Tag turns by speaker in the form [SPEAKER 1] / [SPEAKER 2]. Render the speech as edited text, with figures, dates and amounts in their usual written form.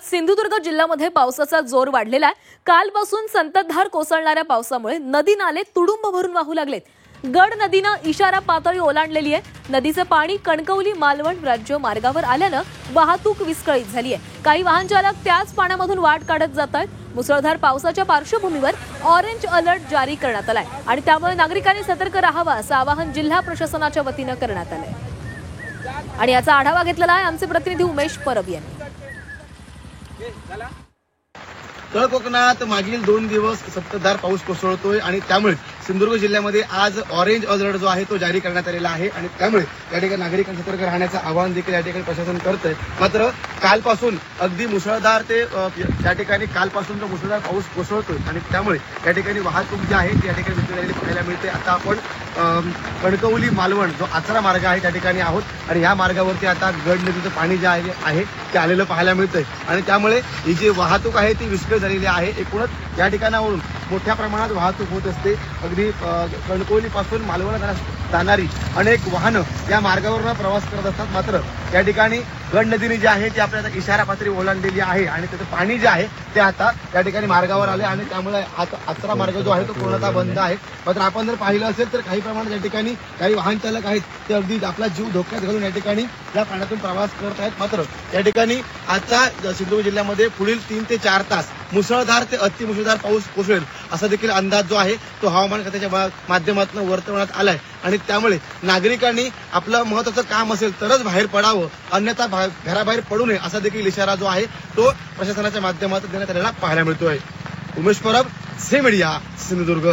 [SPEAKER 1] सिंधुदुर्ग जिल्ह्यामध्ये पावसाचा जोर वाढलेला आहे। कालपासून संततधार कोसळणाऱ्या पावसामुळे नदी नाले तुडुंब भरून वाहू लागलेत। गड नदीनं इशारा पातळी ओलांडलेली आहे। नदीचं पाणी कणकवली मालवण राज्य मार्गावर आल्यानं वाहतूक विस्कळीत झाली आहे। काही वाहन चालक त्याच पाण्यामधून वाट काढत जात आहेत। मुसळधार पावसाच्या पार्श्वभूमीवर ऑरेंज अलर्ट जारी करण्यात आलाय आणि त्यामुळे नागरिकांनी सतर्क राहावं असं आवाहन जिल्हा प्रशासनाच्या वतीनं करण्यात आलंय। आणि याचा आढावा घेतलेला आहे आमचे प्रतिनिधी उमेश परब यांनी।
[SPEAKER 2] तळ कोकणात मागील 2 दिवस संततधार पाऊस कोसळतोय आणि त्यामुळे सिंधुदुर्ग जिल्ह्यामध्ये आज ऑरेंज अलर्ट जो आहे तो जारी करण्यात आलेला आहे आणि त्यामुळे या ठिकाणी नागरिकांनी सतर्क राहण्याचं आवाहन देखील या ठिकाणी प्रशासन करतंय। मात्र कालपासून अगदी मुसळधार ते या ठिकाणी कालपासून जो मुसळधार पाऊस कोसळतोय आणि त्यामुळे या ठिकाणी वाहतूक जी आहे ती या ठिकाणी विस्कळीत पाहायला मिळते। आता आपण कणकवली मालवण जो आचरा मार्ग आहे त्या ठिकाणी आहोत आणि या मार्गावरती आता गड नदीचं पाणी जे आहे ते आलेलं पाहायला मिळतंय आणि त्यामुळे ही जी वाहतूक आहे ती विस्कळीत झालेली आहे। एकूणच या ठिकाणावरून मोठ्या प्रमाणात वाहतूक होत असते। अगदी कणकवली पासून मालवण जाणारी अनेक वाहनं या मार्गावरून प्रवास करत असतात। मात्र या ठिकाणी गड नदीने जी आहे ती आपल्याला इशारा पातळी ओलांडलेली आहे आणि त्याचं पाणी जे आहे ते आता या ठिकाणी मार्गावर आले आणि त्यामुळे आचरा मार्ग जो आहे तो पूर्णतः बंद आहे। मात्र आपण जर पाहिलं असेल तर काही प्रमाणात या ठिकाणी काही वाहन चालक आहेत ते अगदी आपला जीव धोक्यात घालून या ठिकाणी या पाण्यातून प्रवास करत आहेत। मात्र या ठिकाणी आता सिंधुदुर्ग जिल्ह्यामध्ये पुढील 3 ते 4 तास मुसळधार ते अतिमुसळधार पाऊस कोसळेल असा देखील अंदाज जो आहे तो हवामान खात्याच्या माध्यमातून वर्तवण्यात आलाय आणि त्यामुळे नागरिकांनी आपलं महत्त्वाचं काम असेल तरच बाहेर पडावं, अन्यथा घराबाहेर पडू नये असा देखील इशारा जो आहे तो प्रशासनाच्या माध्यमातून देण्यात आलेला पाहायला मिळतोय। Umesh Parab, Zee Media, Sindhudurg.